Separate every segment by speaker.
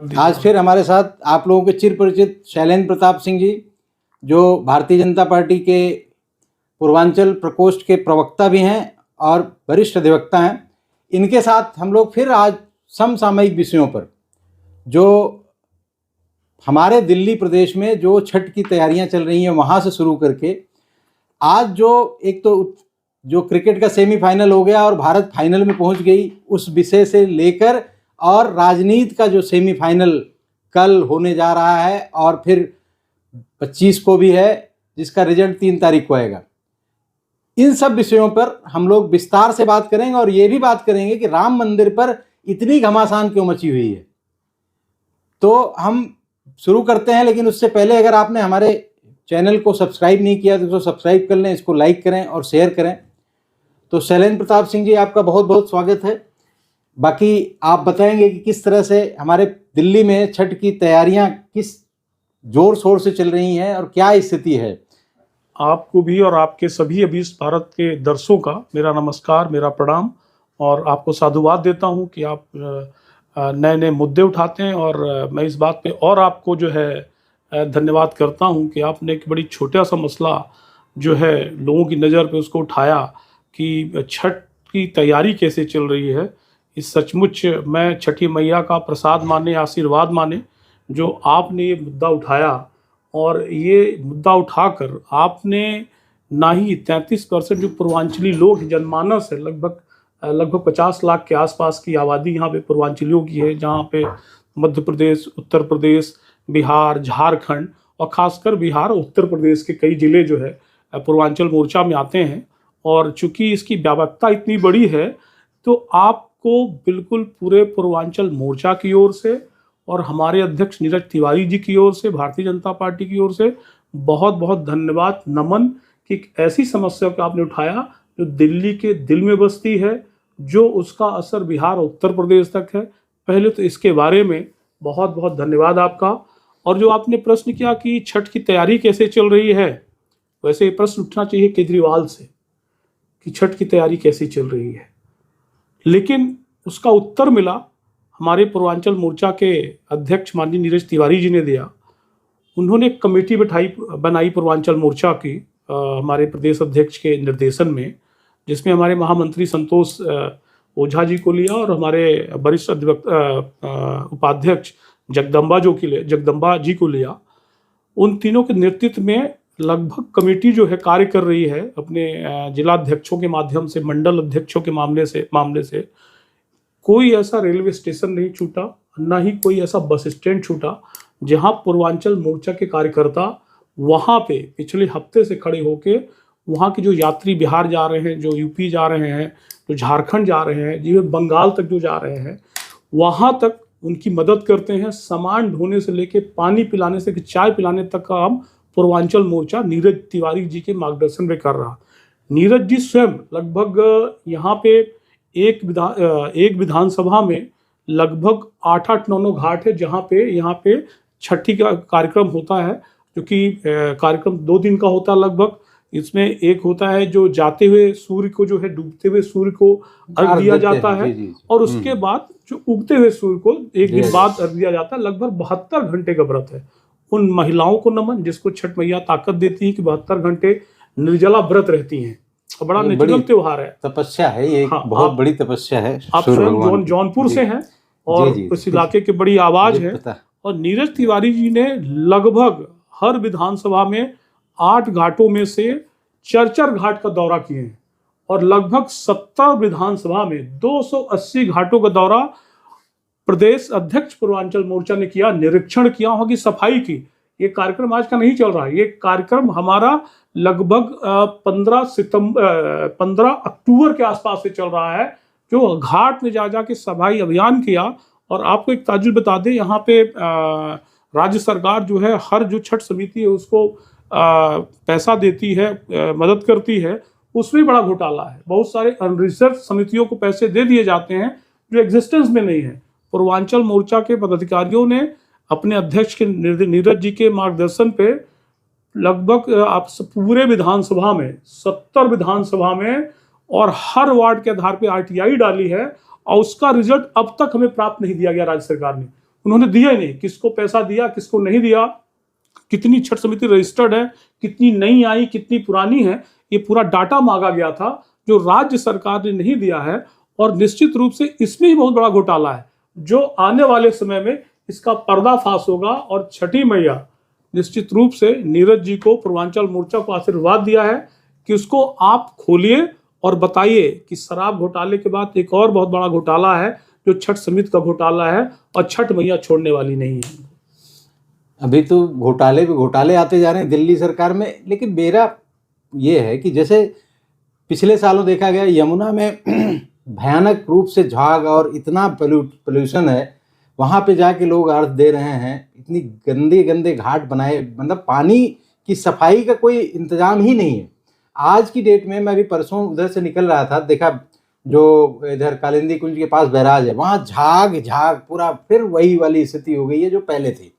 Speaker 1: आज फिर हमारे साथ आप लोगों के चिर परिचित शैलेंद्र प्रताप सिंह जी, जो भारतीय जनता पार्टी के पूर्वांचल प्रकोष्ठ के प्रवक्ता भी हैं और वरिष्ठ अधिवक्ता हैं। इनके साथ हम लोग फिर आज समसामयिक विषयों पर, जो हमारे दिल्ली प्रदेश में जो छठ की तैयारियां चल रही हैं वहाँ से शुरू करके आज जो एक तो जो क्रिकेट का सेमीफाइनल हो गया और भारत फाइनल में पहुंच गई, उस विषय से लेकर और राजनीति का जो सेमीफाइनल कल होने जा रहा है और फिर 25 को भी है, जिसका रिजल्ट 3 तारीख को आएगा। इन सब विषयों पर हम लोग विस्तार से बात करेंगे और ये भी बात करेंगे कि राम मंदिर पर इतनी घमासान क्यों मची हुई है। तो हम शुरू करते हैं, लेकिन उससे पहले अगर आपने हमारे चैनल को सब्सक्राइब नहीं किया तो सब्सक्राइब कर लें, इसको लाइक करें और शेयर करें। तो शैलेंद्र प्रताप सिंह जी, आपका बहुत बहुत स्वागत है। बाकी आप बताएंगे कि किस तरह से हमारे दिल्ली में छठ की तैयारियां किस जोर शोर से चल रही हैं और क्या स्थिति है।
Speaker 2: आपको भी और आपके सभी अभी भारत के दर्शकों का मेरा नमस्कार, मेरा प्रणाम, और आपको साधुवाद देता हूं कि आप नए नए मुद्दे उठाते हैं। और मैं इस बात पे और आपको जो है धन्यवाद करता हूं कि आपने एक बड़ी छोटा सा मसला जो है लोगों की नज़र पे उसको उठाया कि छठ की तैयारी कैसे चल रही है। इस सचमुच मैं छठी मैया का प्रसाद माने, आशीर्वाद माने, जो आपने ये मुद्दा उठाया। और ये मुद्दा उठाकर आपने ना ही 33% जो पूर्वांचली लोग जनमानस है, लगभग 50 लाख के आसपास की आबादी यहाँ पे पूर्वांचलियों की है, जहाँ पे मध्य प्रदेश, उत्तर प्रदेश, बिहार, झारखंड और खासकर बिहार और उत्तर प्रदेश के कई जिले जो है पूर्वांचल मोर्चा में आते हैं। और चूंकि इसकी व्यापकता इतनी बड़ी है तो आपको बिल्कुल पूरे पूर्वांचल मोर्चा की ओर से और हमारे अध्यक्ष नीरज तिवारी जी की ओर से, भारतीय जनता पार्टी की ओर से बहुत बहुत धन्यवाद, नमन कि एक ऐसी समस्या को आपने उठाया जो दिल्ली के दिल में बसती है, जो उसका असर बिहार और उत्तर प्रदेश तक है। पहले तो इसके बारे में बहुत बहुत धन्यवाद आपका। और जो आपने प्रश्न किया कि छठ की तैयारी कैसे चल रही है, वैसे ये प्रश्न उठना चाहिए केजरीवाल से कि छठ की तैयारी कैसी चल रही है, लेकिन उसका उत्तर मिला हमारे पूर्वांचल मोर्चा के अध्यक्ष माननीय नीरज तिवारी जी ने दिया। उन्होंने एक कमेटी बनाई पूर्वांचल मोर्चा की हमारे प्रदेश अध्यक्ष के निर्देशन में, जिसमें हमारे महामंत्री संतोष ओझा जी को लिया और हमारे वरिष्ठ उपाध्यक्ष जगदम्बा जी को लिया। उन तीनों के नेतृत्व में लगभग कमेटी जो है कार्य कर रही है अपने जिला अध्यक्षों के माध्यम से, मंडल अध्यक्षों के मामले से। कोई ऐसा रेलवे स्टेशन नहीं छूटा, ना ही कोई ऐसा बस स्टैंड छूटा जहां पूर्वांचल मोर्चा के कार्यकर्ता वहां पे पिछले हफ्ते से खड़े होके वहां के जो यात्री बिहार जा रहे हैं, जो यूपी जा रहे हैं, जो झारखंड जा रहे हैं, जो बंगाल तक जो जा रहे हैं, वहां तक उनकी मदद करते हैं। सामान ढोने से लेके पानी पिलाने से चाय पिलाने तक का काम पूर्वांचल मोर्चा नीरज तिवारी जी के मार्गदर्शन में कर रहा। नीरज जी स्वयं लगभग यहाँ पे एक विधानसभा में लगभग 8-9 घाट है जहाँ पे यहाँ पे छठी का कार्यक्रम होता है, जो कि कार्यक्रम 2 दिन का होता है लगभग। इसमें एक होता है जो जाते हुए सूर्य को, जो है डूबते हुए सूर्य को अर्घ दिया जाता है, और उसके बाद जो उगते हुए सूर्य को एक दिन बाद अर्घ दिया जाता है। लगभग 72 घंटे का व्रत है। उन महिलाओं को नमन जिसको छठ मैया ताकत देती है कि 72 घंटे निर्जला व्रत रहती हैं। बड़ा नेचुरल त्योहार है,
Speaker 1: तपस्या है ये। हाँ, बहुत बड़ी तपस्या है।
Speaker 2: आप स्वयं जौनपुर से हैं और उस इलाके की बड़ी आवाज है। और नीरज तिवारी जी ने लगभग हर विधानसभा में 8 घाटों में से 4 घाट का दौरा किए हैं, और लगभग 70 विधानसभा में 280 घाटों का दौरा प्रदेश अध्यक्ष पूर्वांचल मोर्चा ने किया, निरीक्षण किया, वहां की सफाई की। ये कार्यक्रम आज का नहीं चल रहा है, ये कार्यक्रम हमारा लगभग 15 अक्टूबर के आसपास से चल रहा है, जो घाट में जा के सफाई अभियान किया। और आपको एक ताजुब बता दें, यहाँ पे राज्य सरकार जो है हर जो छठ समिति है उसको पैसा देती है, मदद करती है, उसमें बड़ा घोटाला है। बहुत सारे अनरिजर्व समितियों को पैसे दे दिए जाते हैं जो एग्जिस्टेंस में नहीं है। पूर्वांचल मोर्चा के पदाधिकारियों ने अपने अध्यक्ष के नीरज जी के मार्गदर्शन पे लगभग आप पूरे विधानसभा में 70 विधानसभा में और हर वार्ड के आधार पे RTI डाली है, और उसका रिजल्ट अब तक हमें प्राप्त नहीं दिया गया राज्य सरकार ने। उन्होंने दिया ही नहीं। किसको पैसा दिया, किसको नहीं दिया, कितनी छठ समिति रजिस्टर्ड है, कितनी नई आई, कितनी पुरानी है, ये पूरा डाटा मांगा गया था जो राज्य सरकार ने नहीं दिया है। और निश्चित रूप से इसमें ही बहुत बड़ा घोटाला है जो आने वाले समय में इसका पर्दाफाश होगा। और छठी मैया निश्चित रूप से नीरज जी को, पूर्वांचल मोर्चा को आशीर्वाद दिया है कि उसको आप खोलिए और बताइए कि शराब घोटाले के बाद एक और बहुत बड़ा घोटाला है जो छठ समिति का घोटाला है, और छठ मैया छोड़ने वाली नहीं है।
Speaker 1: अभी तो घोटाले पे घोटाले आते जा रहे हैं दिल्ली सरकार में, लेकिन मेरा ये है कि जैसे पिछले सालों देखा गया यमुना में भयानक रूप से झाग और इतना पोल्यूशन है, वहाँ पे जाके लोग अर्घ दे रहे हैं, इतनी गंदे गंदे घाट बनाए, मतलब पानी की सफाई का कोई इंतजाम ही नहीं है। आज की डेट में मैं अभी परसों उधर से निकल रहा था, देखा जो इधर कालिंदी कुंज के पास बैराज है, वहाँ झाग पूरा फिर वही वाली स्थिति हो गई है जो पहले थी।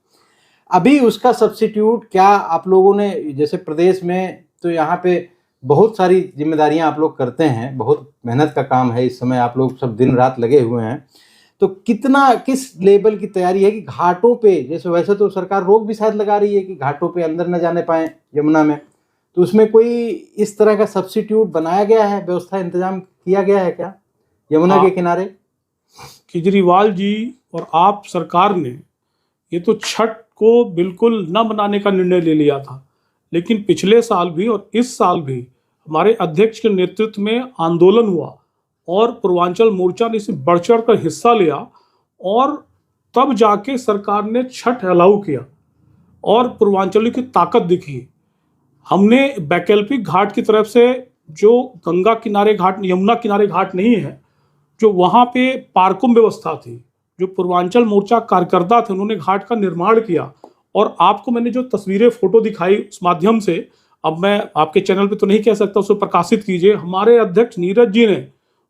Speaker 1: अभी उसका सब्स्टिट्यूट क्या आप लोगों ने, जैसे प्रदेश में तो यहाँ पे बहुत सारी जिम्मेदारियां आप लोग करते हैं, बहुत मेहनत का काम है, इस समय आप लोग सब दिन रात लगे हुए हैं, तो किस लेवल की तैयारी है कि घाटों पे, जैसे वैसे तो सरकार रोक भी शायद लगा रही है कि घाटों पे अंदर न जाने पाए यमुना में, तो उसमें कोई इस तरह का सब्स्टिट्यूट बनाया गया है, व्यवस्था इंतजाम किया गया है क्या यमुना के किनारे?
Speaker 2: केजरीवाल जी और आप सरकार ने ये तो छठ को बिल्कुल न मनाने का निर्णय ले लिया था, लेकिन पिछले साल भी और इस साल भी हमारे अध्यक्ष के नेतृत्व में आंदोलन हुआ और पूर्वांचल मोर्चा ने इसमें बढ़ चढ़ कर हिस्सा लिया, और तब जाके सरकार ने छठ अलाउ किया और पूर्वांचली की ताकत दिखी। हमने वैकल्पिक घाट की तरफ से, जो गंगा किनारे घाट, यमुना किनारे घाट नहीं है, जो वहाँ पे पार्कों में व्यवस्था थी, जो पूर्वांचल मोर्चा कार्यकर्ता थे उन्होंने घाट का निर्माण किया। और आपको मैंने जो तस्वीरें फोटो दिखाई उस माध्यम से, अब मैं आपके चैनल पे तो नहीं कह सकता, उसको प्रकाशित कीजिए। हमारे अध्यक्ष नीरज जी ने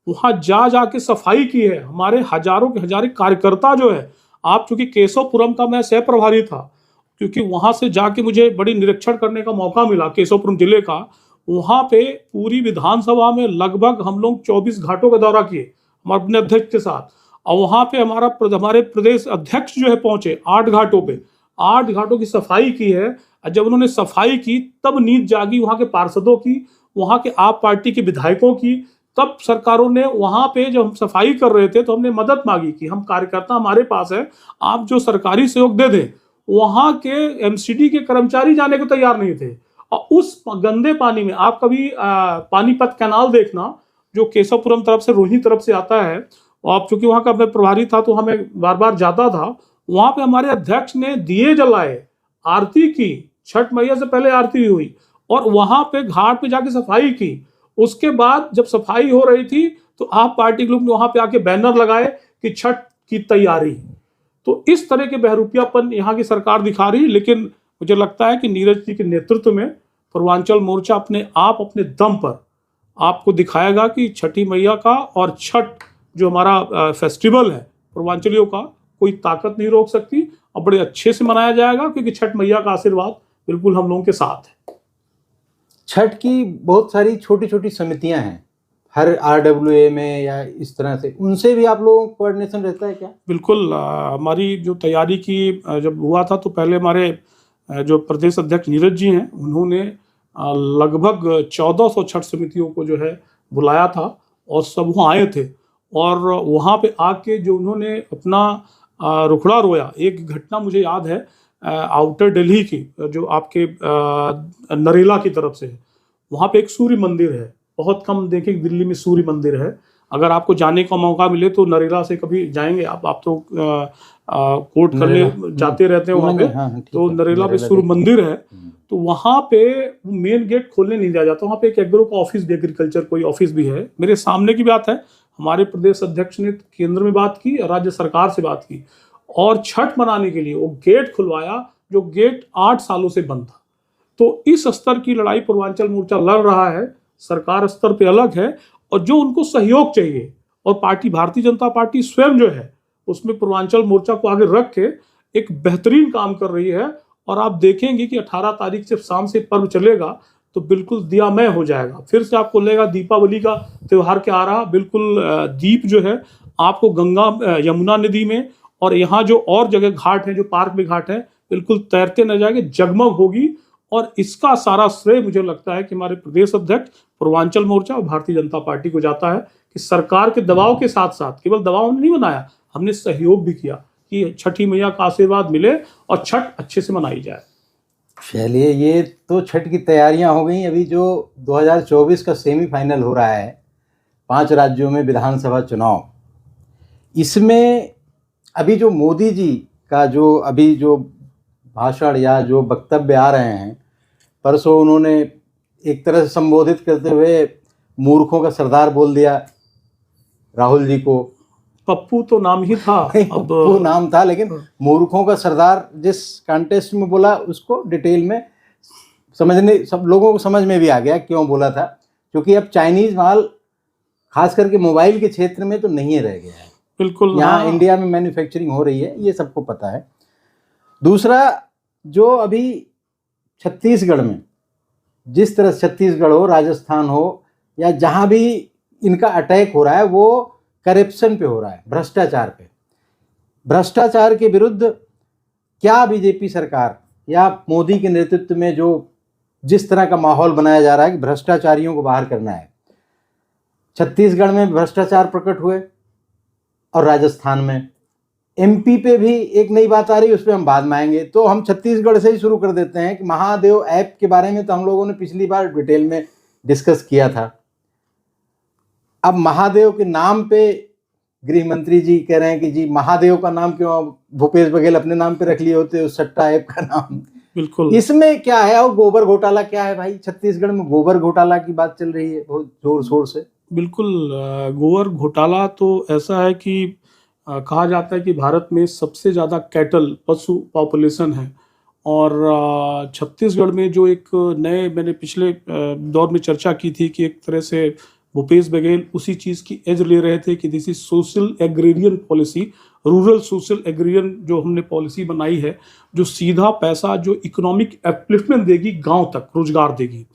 Speaker 2: वहाँ जा के सफाई की है। हमारे हजारों के हजारों कार्यकर्ता जो है, आप चूंकि केशवपुरम का मैं सह प्रभारी था, क्योंकि वहाँ से जाके मुझे बड़ी निरीक्षण करने का मौका मिला केशवपुरम जिले का। वहाँ पे पूरी विधानसभा में लगभग हम लोग 24 घाटों का दौरा किए हमारे अपने अध्यक्ष के साथ, और वहाँ पे हमारे प्रदेश अध्यक्ष जो है पहुंचे 8 घाटों पे, 8 घाटों की सफाई की है। और जब उन्होंने सफाई की तब नींद जागी वहाँ के पार्षदों की, वहाँ के आप पार्टी के विधायकों की। तब सरकारों ने वहाँ पे जब हम सफाई कर रहे थे तो हमने मदद मांगी कि हम कार्यकर्ता हमारे पास है, आप जो सरकारी सहयोग दे दें। वहाँ के एमसीडी के कर्मचारी जाने को तैयार नहीं थे, और उस गंदे पानी में आप कभी पानीपत कैनाल देखना जो केशवपुरम तरफ से, रोहिणी तरफ से आता है, और चूंकि वहाँ का मैं प्रभारी था तो हमें बार बार जाता था। वहाँ पे हमारे अध्यक्ष ने दिए जलाए, आरती की, छठ मैया से पहले आरती हुई, और वहाँ पे घाट पे जाके सफाई की। उसके बाद जब सफाई हो रही थी तो आप पार्टी ग्रुप ने वहाँ पे आके बैनर लगाए कि छठ की तैयारी। तो इस तरह के बहरूपियापन यहाँ की सरकार दिखा रही, लेकिन मुझे लगता है कि नीरज जी के नेतृत्व में पूर्वांचल मोर्चा अपने दम पर आपको दिखाएगा कि छठी मैया का और छठ जो हमारा फेस्टिवल है पूर्वांचलियों का, कोई ताकत नहीं रोक सकती, और बड़े अच्छे से मनाया जाएगा, क्योंकि छठ मैया का आशीर्वाद बिल्कुल हम लोगों के साथ है।
Speaker 1: छठ की बहुत सारी छोटी छोटी समितियां हैं हर RWA में या इस तरह से, उनसे भी आप लोगों को कोऑर्डिनेशन रहता है क्या?
Speaker 2: बिल्कुल। हमारी जो तैयारी की जब हुआ था तो पहले हमारे जो प्रदेश अध्यक्ष नीरज जी हैं उन्होंने लगभग 1400 छठ समितियों को जो है बुलाया था, और सब वहाँ आए थे। और वहाँ पे आके जो उन्होंने अपना रुखड़ा रोया, एक घटना मुझे याद है आउटर दिल्ली की, जो आपके नरेला की तरफ से, वहाँ पे एक सूर्य मंदिर है, बहुत कम देखें दिल्ली में सूर्य मंदिर है। अगर आपको जाने का मौका मिले तो नरेला से कभी जाएंगे आप तो कोर्ट करने जाते रहते हैं वहाँ पे, तो नरेला पे सूर्य मंदिर है। तो वहाँ पे मेन गेट खोलने नहीं दिया जाता, वहाँ पे एक एग्रो का ऑफिस भी, एग्रीकल्चर कोई ऑफिस भी है। मेरे सामने की बात है, हमारे प्रदेश अध्यक्ष ने केंद्र में बात की, राज्य सरकार से बात की, और छठ मनाने के लिए वो गेट खुलवाया, जो गेट 8 सालों से बंद था। तो इस स्तर की लड़ाई पूर्वांचल मोर्चा लड़ रहा है, सरकार स्तर पे अलग है, और जो उनको सहयोग चाहिए, और पार्टी भारतीय जनता पार्टी स्वयं जो है उसमें पूर्वांचल मोर्चा को आगे रख के एक बेहतरीन काम कर रही है। और आप देखेंगे कि 18 तारीख से शाम से पर्व चलेगा तो बिल्कुल दियामय हो जाएगा। फिर से आपको लगेगा दीपावली का त्यौहार क्या आ रहा, बिल्कुल दीप जो है आपको गंगा यमुना नदी में और यहाँ जो और जगह घाट है, जो पार्क में घाट है, बिल्कुल तैरते न जाएंगे, जगमग होगी। और इसका सारा श्रेय मुझे लगता है कि हमारे प्रदेश अध्यक्ष, पूर्वांचल मोर्चा और भारतीय जनता पार्टी को जाता है कि सरकार के दबाव के साथ साथ, केवल दबाव हमने नहीं बनाया, हमने सहयोग भी किया कि छठी मैया का आशीर्वाद मिले और छठ अच्छे से मनाई जाए।
Speaker 1: चलिए, ये तो छठ की तैयारियां हो गई। अभी जो 2024 का सेमीफाइनल हो रहा है 5 राज्यों में विधानसभा चुनाव, इसमें अभी जो मोदी जी का जो अभी जो भाषण या जो वक्तव्य आ रहे हैं, परसों उन्होंने एक तरह से संबोधित करते हुए मूर्खों का सरदार बोल दिया राहुल जी को।
Speaker 2: पप्पू तो नाम ही था, अब
Speaker 1: वो नाम था, लेकिन मूर्खों का सरदार जिस कॉन्टेस्ट में बोला उसको डिटेल में समझने, सब लोगों को समझ में भी आ गया क्यों बोला था। क्योंकि अब चाइनीज माल खास करके मोबाइल के क्षेत्र में तो नहीं रह गया है,
Speaker 2: बिल्कुल
Speaker 1: यहाँ इंडिया में मैन्युफैक्चरिंग हो रही है, ये सबको पता है। दूसरा, जो अभी छत्तीसगढ़ में जिस तरह छत्तीसगढ़ हो, राजस्थान हो, या जहाँ भी इनका अटैक हो रहा है वो करप्शन पे हो रहा है, भ्रष्टाचार पे। भ्रष्टाचार के विरुद्ध क्या बीजेपी सरकार या मोदी के नेतृत्व में जो जिस तरह का माहौल बनाया जा रहा है कि भ्रष्टाचारियों को बाहर करना है, छत्तीसगढ़ में भ्रष्टाचार प्रकट हुए और राजस्थान में, एमपी पे भी एक नई बात आ रही है, उस पर हम बाद में आएंगे। तो हम छत्तीसगढ़ से ही शुरू कर देते हैं कि महादेव ऐप के बारे में तो हम लोगों ने पिछली बार डिटेल में डिस्कस किया था। अब महादेव के नाम पे गृह मंत्री जी कह रहे हैं कि जी महादेव का नाम क्यों भूपेश बघेल अपने नाम पे रख लिए होते उस सट्टा ऐप का नाम।
Speaker 2: बिल्कुल,
Speaker 1: इसमें क्या है? और गोबर घोटाला क्या है भाई? छत्तीसगढ़ में गोबर घोटाला की बात चल रही है बहुत जोर शोर से।
Speaker 2: बिल्कुल, गोबर घोटाला तो ऐसा है कि कहा जाता है कि भारत में सबसे ज़्यादा कैटल पशु पॉपुलेशन है। और छत्तीसगढ़ में जो एक नए, मैंने पिछले दौर में चर्चा की थी कि एक तरह से भूपेश बघेल उसी चीज़ की एज ले रहे थे कि this is social agrarian policy, rural social agrarian जो हमने पॉलिसी बनाई है, जो सीधा पैसा जो इकोनॉमिक अपलिफ्टमेंट देगी, गांव तक रोजगार देगी।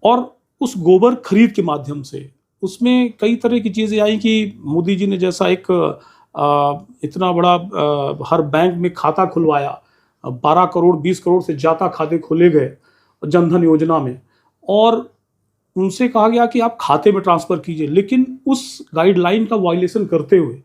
Speaker 2: और उस गोबर खरीद के माध्यम से उसमें कई तरह की चीज़ें आई कि मोदी जी ने जैसा एक इतना बड़ा हर बैंक में खाता खुलवाया, 12 करोड़ 20 करोड़ से ज़्यादा खाते खोले गए जनधन योजना में, और उनसे कहा गया कि आप खाते में ट्रांसफ़र कीजिए, लेकिन उस गाइडलाइन का वायलेशन करते हुए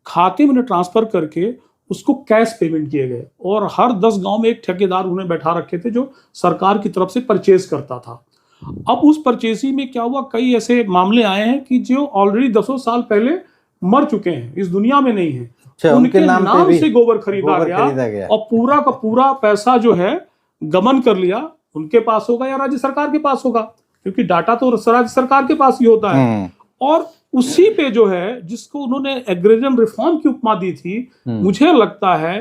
Speaker 2: खाते में ट्रांसफ़र करके उसको कैश पेमेंट किए गए। और हर 10 गांव में एक ठेकेदार उन्हें बैठा रखे थे जो सरकार की तरफ से परचेज करता था। अब उस परचेजी में क्या हुआ, कई ऐसे मामले आए हैं कि जो ऑलरेडी 10 साल पहले मर चुके हैं, इस दुनिया में नहीं है,
Speaker 1: अच्छा,
Speaker 2: उनके नाम से गोबर खरीदा गया और पूरा का पूरा पैसा जो है गमन कर लिया, उनके पास होगा या राज्य सरकार के पास होगा, क्योंकि डाटा तो राज्य सरकार के पास ही होता है। और उसी पे जो है जिसको उन्होंने एग्रेरियन रिफॉर्म की उपमा दी थी, मुझे लगता है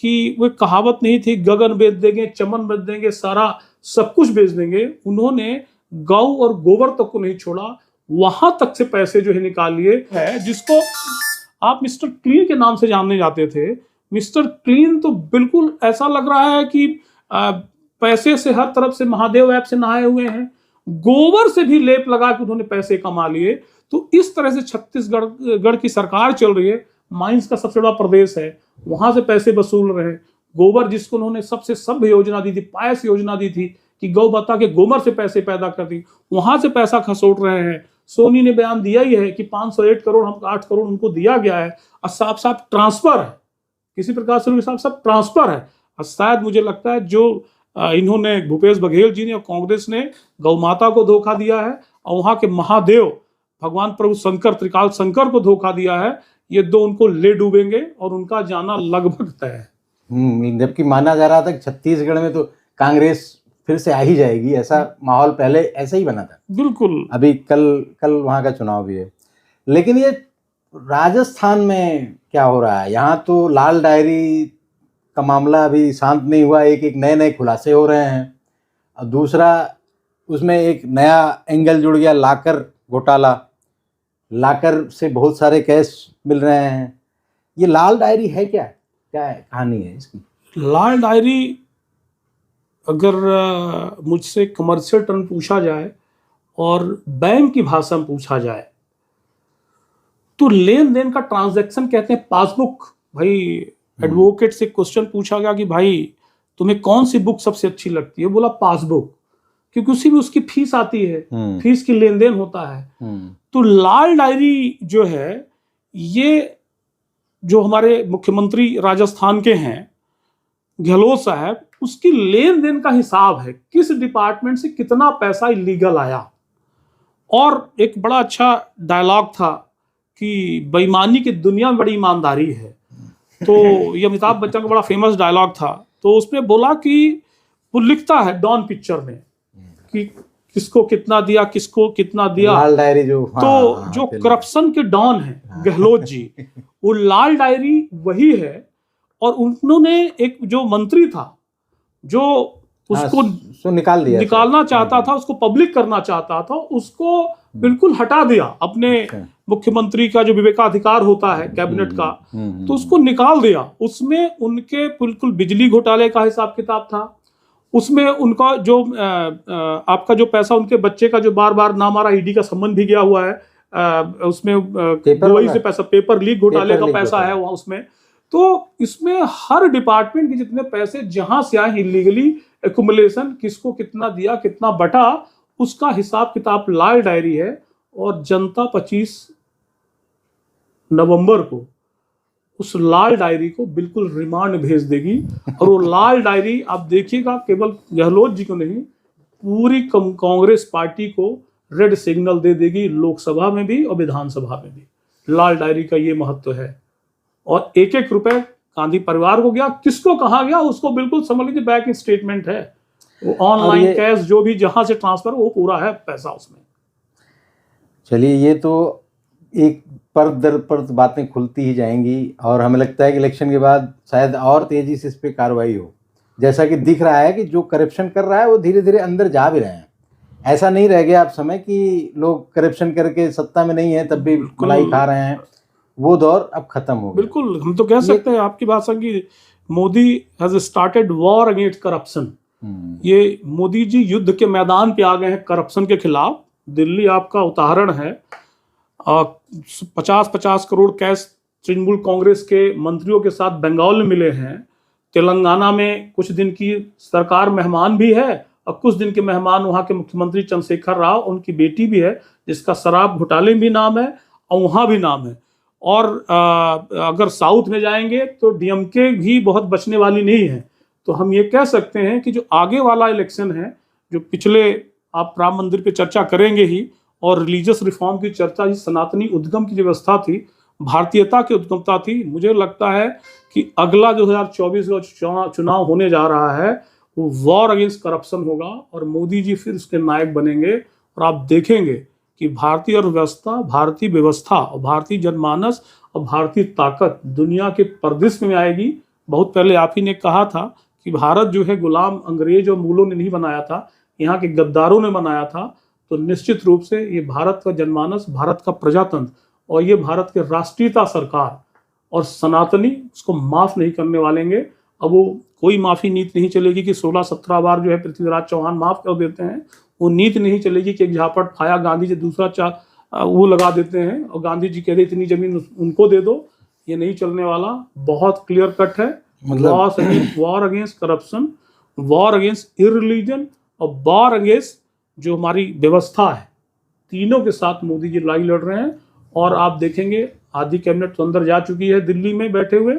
Speaker 2: कि वो कहावत नहीं थी गगन बेच देंगे, चमन बेच देंगे, सारा सब कुछ बेच देंगे। उन्होंने गौ और गोबर तक को नहीं छोड़ा, वहां तक से पैसे जो है निकाल लिए है, जिसको आप मिस्टर क्लीन के नाम से जानने जाते थे। मिस्टर क्लीन तो बिल्कुल ऐसा लग रहा है कि पैसे से हर तरफ से महादेव ऐप से नहाए हुए हैं, गोबर से भी लेप लगा के उन्होंने पैसे कमा लिए। तो इस तरह से छत्तीसगढ़ की सरकार चल रही है, माइंस का सबसे बड़ा प्रदेश है, वहां से पैसे वसूल रहे हैं। गोबर जिसको उन्होंने सबसे सभ्य योजना दी थी, पायस योजना दी थी कि गौ माता के गोबर से पैसे पैदा कर दी, वहां से पैसा खसोट रहे हैं। सोनी ने बयान दिया ही है कि 508 करोड़, हम 8 करोड़ उनको दिया गया है, और साफ साफ ट्रांसफर है, किसी प्रकार से साफ साफ ट्रांसफर है। और शायद मुझे लगता है जो इन्होंने भूपेश बघेल जी ने और कांग्रेस ने गौ माता को धोखा दिया है और वहां के महादेव भगवान प्रभु शंकर, त्रिकाल शंकर को धोखा दिया है, ये दो उनको ले डूबेंगे और उनका जाना लगभग तय है।
Speaker 1: जबकि माना जा रहा था कि छत्तीसगढ़ में तो कांग्रेस फिर से आ ही जाएगी, ऐसा माहौल पहले ऐसा ही बना था।
Speaker 2: बिल्कुल,
Speaker 1: अभी कल वहां का चुनाव भी है। लेकिन ये राजस्थान में क्या हो रहा है? यहाँ तो लाल डायरी का मामला अभी शांत नहीं हुआ, एक नए खुलासे हो रहे हैं। और दूसरा, उसमें एक नया एंगल जुड़ गया, लाकर घोटाला, लाकर से बहुत सारे केस मिल रहे हैं। ये लाल डायरी है क्या है कहानी है इसकी?
Speaker 2: लाल डायरी अगर मुझसे कमर्शियल टर्म पूछा जाए और बैंक की भाषा में पूछा जाए तो लेन देन का ट्रांजैक्शन कहते हैं पासबुक भाई एडवोकेट से क्वेश्चन पूछा गया कि भाई तुम्हें कौन सी बुक सबसे अच्छी लगती है, बोला पासबुक, क्योंकि उसी में उसकी फीस आती है, फीस की लेन देन होता है। तो लाल डायरी जो है, ये जो हमारे मुख्यमंत्री राजस्थान के हैं गहलोत साहब, उसकी लेन देन का हिसाब है, किस डिपार्टमेंट से कितना पैसा इलीगल आया। और एक बड़ा अच्छा डायलॉग था कि बेईमानी की दुनिया में बड़ी ईमानदारी है। तो ये अमिताभ बच्चन का बड़ा फेमस डायलॉग था। तो उसमें बोला कि वो लिखता है डॉन पिक्चर में कि किसको कितना दिया, किसको कितना दिया,
Speaker 1: लाल डायरी जो,
Speaker 2: तो जो करप्शन के डॉन है गहलोत जी, वो लाल डायरी वही है। और उन्होंने एक जो मंत्री था जो उसको निकालना चाहता था, उसको पब्लिक करना चाहता था, उसको बिल्कुल हटा दिया। अपने मुख्यमंत्री का जो विवेकाधिकार होता है कैबिनेट का, तो उसको निकाल दिया। उसमें उनके बिल्कुल बिजली घोटाले का हिसाब किताब था, उसमें उनका जो आपका जो पैसा, उनके बच्चे का जो बार बार नाम आ रहा, ईडी का सम्मन भी गया हुआ है, उसमें दुबई से पैसा, पेपर लीक घोटाले का पैसा है वहां उसमें। तो इसमें हर डिपार्टमेंट के जितने पैसे जहां से आए इलीगली एक्युमुलेशन, किसको कितना दिया, कितना बटा, उसका हिसाब किताब लाल डायरी है। और जनता 25 नवंबर को उस लाल डायरी को बिल्कुल रिमांड भेज देगी। और वो लाल डायरी आप देखिएगा, केवल गहलोत जी को नहीं, पूरी कांग्रेस पार्टी को रेड सिग्नल दे देगी, लोकसभा में भी और विधानसभा में भी। लाल डायरी का ये महत्व है। और एक एक रुपए गांधी परिवार को गया, किसको कहा गया, उसको बिल्कुल समझ लीजिए बैंक स्टेटमेंट है, वो ऑनलाइन कैश जो भी जहां से ट्रांसफर, वो पूरा है पैसा उसमें।
Speaker 1: चलिए, ये तो एक परत दर परत बातें खुलती ही जाएंगी, और हमें लगता है कि इलेक्शन के बाद शायद और तेजी से इस पे कार्रवाई हो। जैसा कि दिख रहा है कि जो करप्शन कर रहा है वो धीरे धीरे अंदर जा भी रहे हैं। ऐसा नहीं रह गया अब समय कि लोग करप्शन करके सत्ता में नहीं है तब भी मलाई खा रहे हैं, वो दौर अब खत्म हो गया।
Speaker 2: बिल्कुल, हम तो कह सकते हैं आपकी बात संगी, Modi has started war against corruption. ये मोदी जी युद्ध के मैदान पे आ गए हैं करप्शन के खिलाफ। दिल्ली आपका उदाहरण है, 50-50 करोड़ कैश तृणमूल कांग्रेस के मंत्रियों के साथ बंगाल में मिले हैं। तेलंगाना में कुछ दिन की सरकार मेहमान भी है, और कुछ दिन के मेहमान वहाँ के मुख्यमंत्री चंद्रशेखर राव, उनकी बेटी भी है, जिसका शराब घोटाले में भी नाम है और वहाँ भी नाम है। और अगर साउथ में जाएंगे तो डीएमके भी बहुत बचने वाली नहीं है। तो हम ये कह सकते हैं कि जो आगे वाला इलेक्शन है, जो पिछले आप राम मंदिर पे चर्चा करेंगे ही, और रिलीजियस रिफॉर्म की चर्चा, ही सनातनी उद्गम की व्यवस्था थी, भारतीयता की उद्गमता थी। मुझे लगता है कि अगला 2024 का चुनाव होने जा रहा है, वो वॉर अगेंस्ट करप्शन होगा, और मोदी जी फिर उसके नायक बनेंगे। और आप देखेंगे कि भारतीय अर्थव्यवस्था, भारतीय व्यवस्था और भारतीय जनमानस और भारतीय ताकत दुनिया के परिदृश्य में आएगी। बहुत पहले आप ही ने कहा था कि भारत जो है गुलाम अंग्रेज और मूलों ने नहीं बनाया था, यहाँ के गद्दारों ने बनाया था। तो निश्चित रूप से ये भारत का जनमानस, भारत का प्रजातंत्र और ये भारत के राष्ट्रीयता सरकार और सनातनी उसको माफ नहीं करने वालेंगे। अब वो कोई माफी नीति नहीं चलेगी कि 16-17 बार जो है पृथ्वीराज चौहान माफ कर देते हैं। वो नीति नहीं चलेगी कि एक झापट खाया गांधी जी, दूसरा वो लगा देते हैं और गांधी जी कह रहे इतनी जमीन उनको दे दो। ये नहीं चलने वाला, बहुत क्लियर कट है। War against corruption, war against irreligion और वॉर अगेंस्ट जो हमारी व्यवस्था है, तीनों के साथ मोदी जी लड़ाई लड़ रहे हैं। और आप देखेंगे आधी कैबिनेट तो अंदर जा चुकी है दिल्ली में बैठे हुए,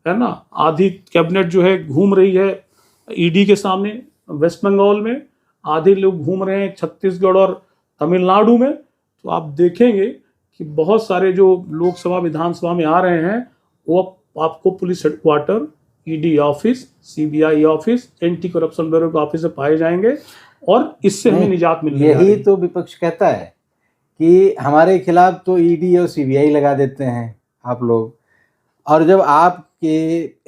Speaker 2: है ना, आधी कैबिनेट जो है घूम रही है ईडी के सामने वेस्ट बंगाल में, आधे लोग घूम रहे हैं छत्तीसगढ़ और तमिलनाडु में। तो आप देखेंगे कि बहुत सारे जो लोकसभा विधानसभा में आ रहे हैं, वो आपको police headquarter, ED office, CBI office, anti corruption bureau के ऑफिस से पाए जाएंगे, और इससे हमें निजात मिलने
Speaker 1: यही तो विपक्ष कहता है कि हमारे खिलाफ तो ईडी और सीबीआई लगा देते हैं आप लोग, और जब आपके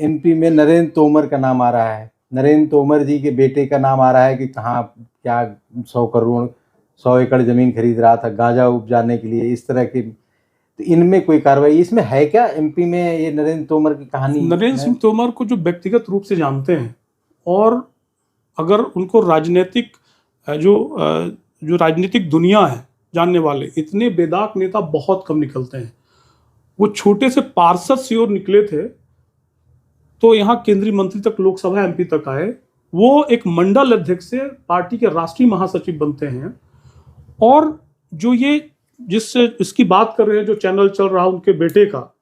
Speaker 1: एमपी में नरेंद्र तोमर का नाम आ रहा है, नरेंद्र तोमर जी के बेटे का नाम आ रहा है कि कहाँ क्या 100 एकड़ ज़मीन खरीद रहा था गांजा उपजाने के लिए, इस तरह की, तो इनमें कोई कार्रवाई इसमें है क्या? एमपी में ये नरेंद्र तोमर की कहानी,
Speaker 2: नरेंद्र सिंह तोमर को जो व्यक्तिगत रूप से जानते हैं, और अगर उनको राजनीतिक जो राजनीतिक दुनिया है जानने वाले, इतने बेदाग नेता बहुत कम निकलते हैं। वो छोटे से पार्षद से और निकले थे तो यहाँ केंद्रीय मंत्री तक, लोकसभा एमपी तक आए। वो एक मंडल अध्यक्ष से पार्टी के राष्ट्रीय महासचिव बनते हैं। और जो ये जिससे इसकी बात कर रहे हैं, जो चैनल चल रहा है उनके बेटे का,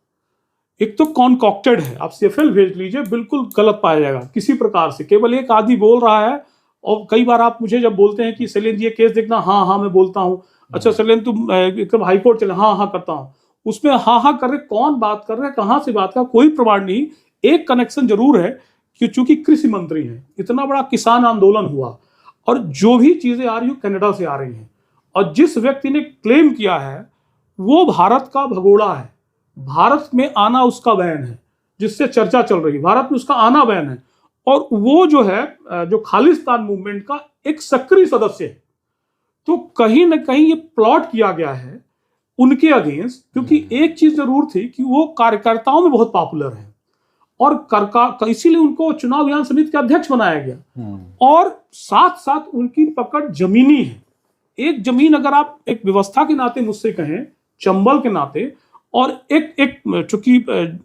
Speaker 2: एक तो कॉन्कॉक्टेड है, आप सीएफएल भेज लीजिए, बिल्कुल गलत पाया जाएगा किसी प्रकार से। केवल एक आदमी बोल रहा है। और कई बार आप मुझे जब बोलते हैं कि शैलेंद्र ये केस देखना, हाँ हाँ मैं बोलता हूँ, अच्छा शैलेंद्र तुम एकदम हाईकोर्ट चले, हाँ हाँ करता हूँ, उसमें हाँ हाँ कर रहे, कौन बात कर रहे हैं, कहाँ से बात कर, कोई प्रमाण नहीं। एक कनेक्शन जरूर है कि चूंकि कृषि मंत्री हैं, इतना बड़ा किसान आंदोलन हुआ और जो भी चीजें आ रही हो कनाडा से आ रही हैं, और जिस व्यक्ति ने क्लेम किया है वो भारत का भगोड़ा है, भारत में आना उसका बैन है, जिससे चर्चा चल रही है, भारत में उसका आना बैन है। और वो जो है जो खालिस्तान मूवमेंट का एक सक्रिय सदस्य है। तो कहीं ना कहीं ये प्लॉट किया गया है उनके अगेंस्ट, क्योंकि एक चीज जरूर थी कि वो कार्यकर्ताओं में बहुत पॉपुलर है और इसीलिए उनको चुनाव अभियान समिति के अध्यक्ष बनाया गया। और साथ साथ उनकी पकड़ जमीनी है। एक जमीन अगर आप एक व्यवस्था के नाते मुझसे कहें, चंबल के नाते, और एक चूंकि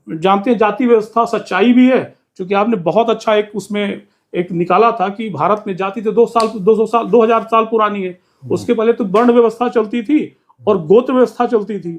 Speaker 2: जानते हैं जाति व्यवस्था सच्चाई भी है, क्योंकि आपने बहुत अच्छा एक उसमें एक निकाला था कि भारत में जाति तो 2000 साल पुरानी है। उसके पहले तो वर्ण व्यवस्था चलती थी और गोत्र व्यवस्था चलती थी।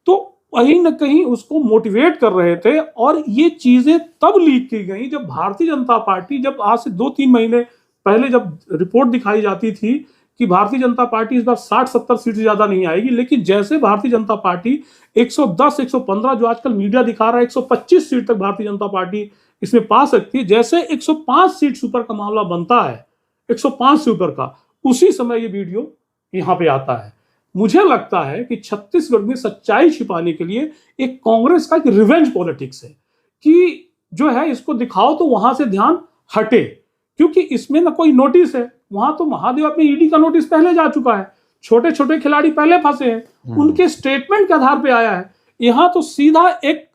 Speaker 2: तो कहीं ना कहीं उसको मोटिवेट कर रहे थे। और ये चीजें तब लीक की गई जब भारतीय जनता पार्टी, जब आज से 2-3 महीने पहले जब रिपोर्ट दिखाई जाती थी कि भारतीय जनता पार्टी इस बार 60-70 सीट से ज्यादा नहीं आएगी, लेकिन जैसे भारतीय जनता पार्टी 110-115, जो आजकल मीडिया दिखा रहा है 125 सीट तक भारतीय जनता पार्टी इसमें पा सकती है, जैसे 105 सीट से ऊपर का मामला बनता है, 105 से ऊपर का, उसी समय ये वीडियो यहाँ पे आता है। मुझे लगता है कि छत्तीसगढ़ में सच्चाई छिपाने के लिए एक कांग्रेस का एक रिवेंज पॉलिटिक्स है कि जो है इसको दिखाओ तो वहां से ध्यान हटे, क्योंकि इसमें ना कोई नोटिस है। वहां तो महादेव अपने ईडी का नोटिस पहले जा चुका है, छोटे छोटे खिलाड़ी पहले फंसे हैं, उनके स्टेटमेंट के आधार पे आया है। यहाँ तो सीधा एक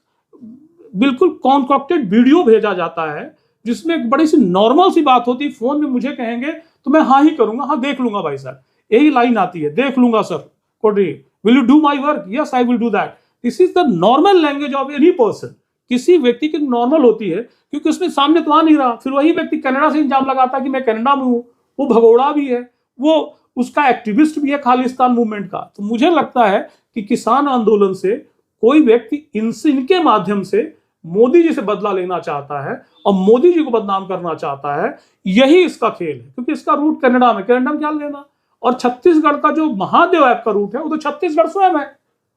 Speaker 2: बिल्कुल कॉन्कॉक्टेड वीडियो भेजा जाता है जिसमें एक बड़ी सी नॉर्मल सी बात होती है। फोन में मुझे कहेंगे तो मैं हाँ ही करूंगा, हाँ देख लूंगा भाई साहब, यही लाइन आती है, देख लूंगा sir Kodri, will you do my work, yes I will do that. This is the normal language of any person. किसी व्यक्ति की नॉर्मल होती है, क्योंकि उसमें सामने तो आ नहीं रहा। फिर वही व्यक्ति कनाडा से इल्जाम लगाता है कि मैं कनाडा में हूं, वो भगोड़ा भी है, वो उसका एक्टिविस्ट भी है खालिस्तान मूवमेंट का। तो मुझे लगता है कि किसान आंदोलन से कोई व्यक्ति इनके माध्यम से मोदी जी से बदला लेना चाहता है और मोदी जी को बदनाम करना चाहता है। यही इसका खेल है, क्योंकि इसका रूट कनाडा में क्या लेना। और छत्तीसगढ़ का जो महादेव ऐप का रूट है वो तो छत्तीसगढ़ स्वयं है,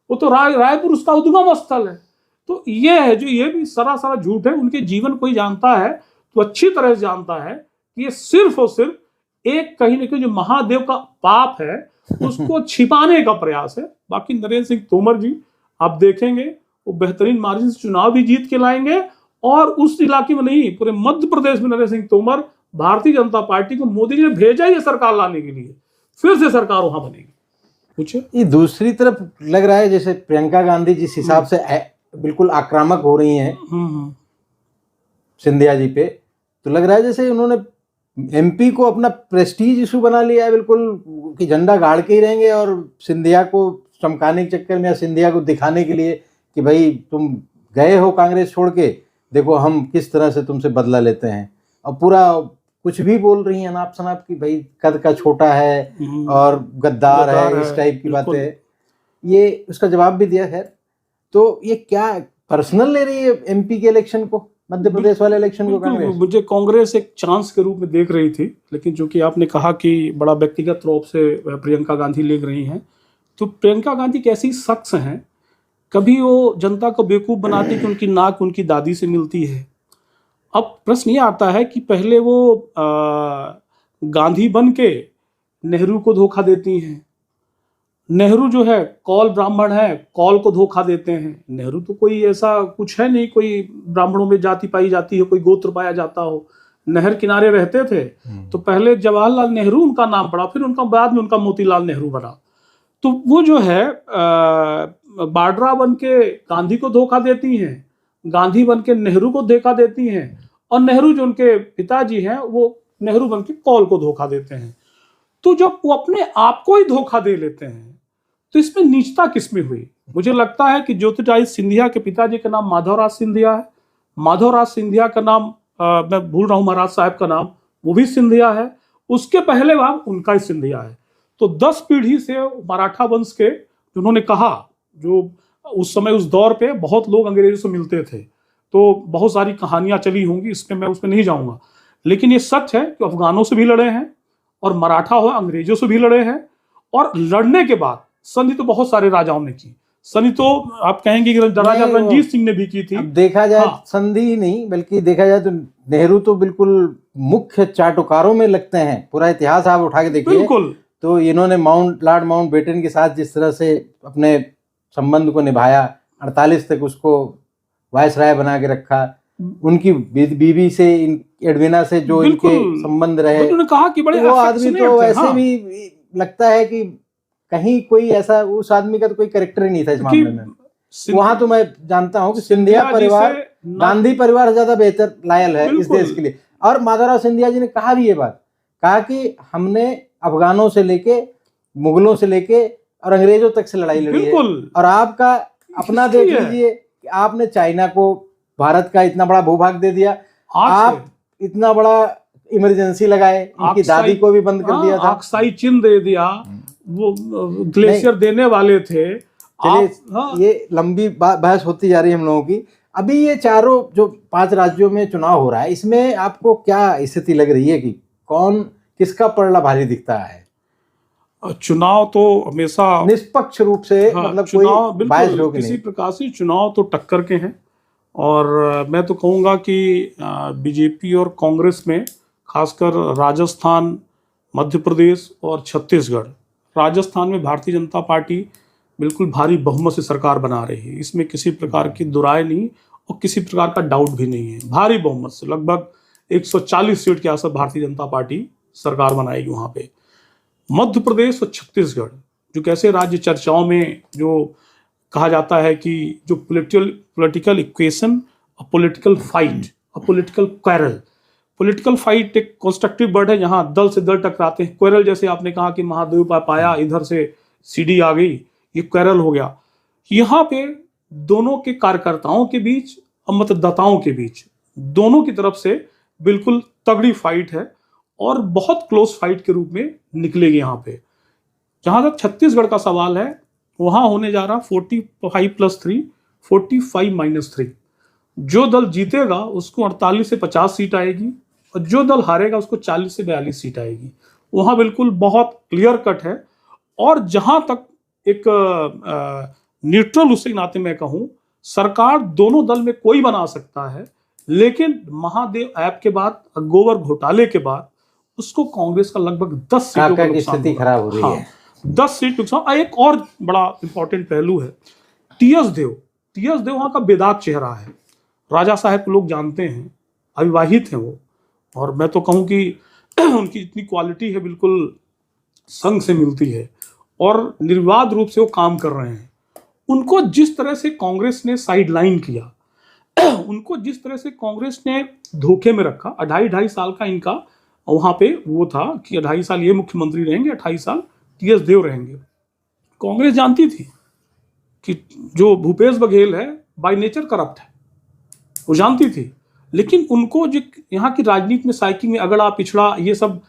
Speaker 2: वो तो रायपुर उसका उद्गम स्थल है। तो ये है जो ये भी सरासर झूठ है। उनके जीवन कोई जानता है तो अच्छी तरह से जानता है कि ये सिर्फ और सिर्फ एक कहीं ना कहीं जो महादेव का पाप है उसको छिपाने का प्रयास है। बाकी नरेंद्र सिंह तोमर जी आप देखेंगे वो बेहतरीन मार्जिन से चुनाव भी जीत के लाएंगे। और उस इलाके में नहीं, पूरे मध्य प्रदेश में नरेंद्र सिंह तोमर, भारतीय जनता पार्टी को मोदी जी ने भेजा ही है सरकार लाने के लिए, फिर से सरकार वहां बनेगी। पूछे।
Speaker 1: ये दूसरी तरफ लग रहा है जैसे प्रियंका गांधी जिस हिसाब से बिल्कुल आक्रामक हो रही हैं सिंधिया जी पे, तो लग रहा है जैसे उन्होंने एमपी को अपना प्रेस्टीज इशू बना लिया है बिल्कुल, कि झंडा गाड़ के ही रहेंगे और सिंधिया को चमकाने के चक्कर में या सिंधिया को दिखाने के लिए कि भाई तुम गए हो कांग्रेस छोड़ के, देखो हम किस तरह से तुमसे बदला लेते हैं। और पूरा कुछ भी बोल रही हैं अनाप शनाप की भाई कद का छोटा है और गद्दार है, इस टाइप की बातें। ये उसका जवाब भी दिया है। तो ये क्या पर्सनल ले रही है एमपी के इलेक्शन को, मध्य प्रदेश वाले इलेक्शन को कांग्रेस?
Speaker 2: मुझे कांग्रेस एक चांस के रूप में देख रही थी, लेकिन जो कि आपने कहा कि बड़ा व्यक्तिगत रूप से प्रियंका गांधी ले रही हैं, तो प्रियंका गांधी कैसी शख्स हैं, कभी वो जनता को बेवकूफ़ बनाती कि उनकी नाक उनकी दादी से मिलती है। अब प्रश्न ये आता है कि पहले वो गांधी बन के नेहरू को धोखा देती हैं। नेहरू जो है कौल ब्राह्मण है, कौल को धोखा देते हैं। नेहरू तो कोई ऐसा कुछ है नहीं, कोई ब्राह्मणों में जाति पाई जाती है, कोई गोत्र पाया जाता हो। नहर किनारे रहते थे तो पहले जवाहरलाल नेहरू उनका नाम पड़ा, फिर उनका बाद में उनका मोतीलाल नेहरू बना। तो वो जो है बाड्रा बन के गांधी को धोखा देती हैं, गांधी बन के नेहरू को धोखा देती हैं, और नेहरू जो उनके पिताजी हैं वो नेहरू बन के कौल को धोखा देते हैं। तो जब वो अपने आप को ही धोखा दे लेते हैं तो इसमें नीचता किसमें हुई? मुझे लगता है कि ज्योतिरादित्य सिंधिया के पिताजी का नाम माधवराज सिंधिया है, माधवराज सिंधिया का नाम मैं भूल रहा हूँ महाराज साहब का नाम, वो भी सिंधिया है, उसके पहले भाग उनका ही सिंधिया है। तो 10 पीढ़ी से मराठा वंश के, जिन्होंने कहा, जो उस समय उस दौर पे बहुत लोग अंग्रेजों से मिलते थे, तो बहुत सारी कहानियां चली होंगी, इसमें मैं उसमें नहीं जाऊंगा, लेकिन ये सच है कि अफगानों से भी लड़े हैं और मराठा हो अंग्रेजों से भी लड़े हैं। और लड़ने के बाद संधि तो बहुत सारे राजाओं ने की, संधि तो आप कहेंगे कि राजा रणजीत सिंह ने भी की थी।
Speaker 1: अब देखा जाए
Speaker 2: हाँ।
Speaker 1: संधि ही नहीं बल्कि देखा जाए तो नेहरू तो बिल्कुल मुख्य चाटुकारों में लगते हैं। पूरा इतिहास आप उठा के देखिए
Speaker 2: बिल्कुल।
Speaker 1: तो इन्होंने लॉर्ड माउंटबेटन के साथ जिस तरह से अपने संबंध को निभाया, 48 तक उसको वायसराय बना के रखा, उनकी बीवी से एडविना से जो इनके संबंध रहे,
Speaker 2: उन्होंने कहा कि बड़े
Speaker 1: वो आदमी तो वैसे भी लगता है कि कहीं कोई ऐसा, उस आदमी का तो कोई कैरेक्टर ही नहीं था इस मामले में। वहां तो मैं जानता हूं कि सिंधिया परिवार गांधी परिवार ज्यादा बेहतर लायल है इस देश के लिए। और माधवराव सिंधिया जी ने कहा भी ये बात, कहा कि हमने अफगानों से लेके, मुगलों से लेके और अंग्रेजों तक से लड़ाई लड़ी है, और आपका अपना देख लीजिए कि आपने चाइना को भारत का इतना बड़ा भूभाग दे दिया, आप इतना बड़ा इमरजेंसी लगाए, इनकी दादी को भी बंद कर दिया था,
Speaker 2: अक्साई चीन दे दिया, वो ग्लेशियर देने वाले थे।
Speaker 1: चलिए ये लंबी बहस होती जा रही है हम लोगों की। अभी ये चारों जो 5 राज्यों में चुनाव हो रहा है, इसमें आपको क्या स्थिति लग रही है कि कौन, किसका पलड़ा भारी दिखता है?
Speaker 2: चुनाव तो हमेशा
Speaker 1: निष्पक्ष रूप से, मतलब कोई बायस हो कि
Speaker 2: किसी प्रकार से चुनाव तो टक्कर के हैं। और मैं तो कहूँगा कि बीजेपी और कांग्रेस में, खासकर राजस्थान, मध्य प्रदेश और छत्तीसगढ़, राजस्थान में भारतीय जनता पार्टी बिल्कुल भारी बहुमत से सरकार बना रही है, इसमें किसी प्रकार की दुराय नहीं और किसी प्रकार का डाउट भी नहीं है। भारी बहुमत से लगभग 140 सीट के आसपास भारतीय जनता पार्टी सरकार बनाएगी वहाँ पे। मध्य प्रदेश और छत्तीसगढ़, जो कैसे राज्य चर्चाओं में जो कहा जाता है कि जो political equation, political fight, political quarrel, political fight एक कंस्ट्रक्टिव वर्ड है, जहां दल से दल टकराते हैं। क्वेरल जैसे आपने कहा कि महादेव पाया, इधर से सीडी आ गई, ये क्वेरल हो गया। यहाँ पे दोनों के कार्यकर्ताओं के बीच और मतदाताओं के बीच, दोनों की तरफ से बिल्कुल तगड़ी फाइट है और बहुत क्लोज फाइट के रूप में निकलेगी यहाँ पे। जहां तक छत्तीसगढ़ का सवाल है, वहां होने जा रहा 45+3, 45-3। जो दल जीतेगा उसको 48 से 50 सीट आएगी और जो दल हारेगा उसको 40 से 42 सीट आएगी। वहां बिल्कुल बहुत क्लियर कट है। और जहां तक एक न्यूट्रल उसके नाते मैं कहूं, सरकार दोनों दल में कोई बना सकता है, लेकिन महादेव ऐप के बाद, गोबर घोटाले के बाद, उसको कांग्रेस का लगभग 10 सीटों का
Speaker 1: स्थिति खराब हो रही है।
Speaker 2: 10 सीट नुकसान। एक और बड़ा इंपॉर्टेंट पहलू है, टीएस देव वहां का बेदाग चेहरा है, राजा साहब को लोग जानते हैं, अविवाहित हैं वो, और मैं तो कहूं कि उनकी इतनी क्वालिटी है, बिल्कुल संग से मिलती है और निर्विवाद रूप से वो काम कर रहे हैं। उनको जिस तरह से कांग्रेस ने साइडलाइन किया, उनको जिस तरह से कांग्रेस ने धोखे में रखा, 2.5 साल का इनका वहां पे वो था कि 2.5 साल ये मुख्यमंत्री रहेंगे, 28 साल टीएस देव रहेंगे। कांग्रेस जानती थी कि जो भूपेश बघेल है बाय नेचर करप्ट है, वो जानती थी, लेकिन उनको जो यहाँ की राजनीति में साइकिल में अगड़ा पिछड़ा ये सब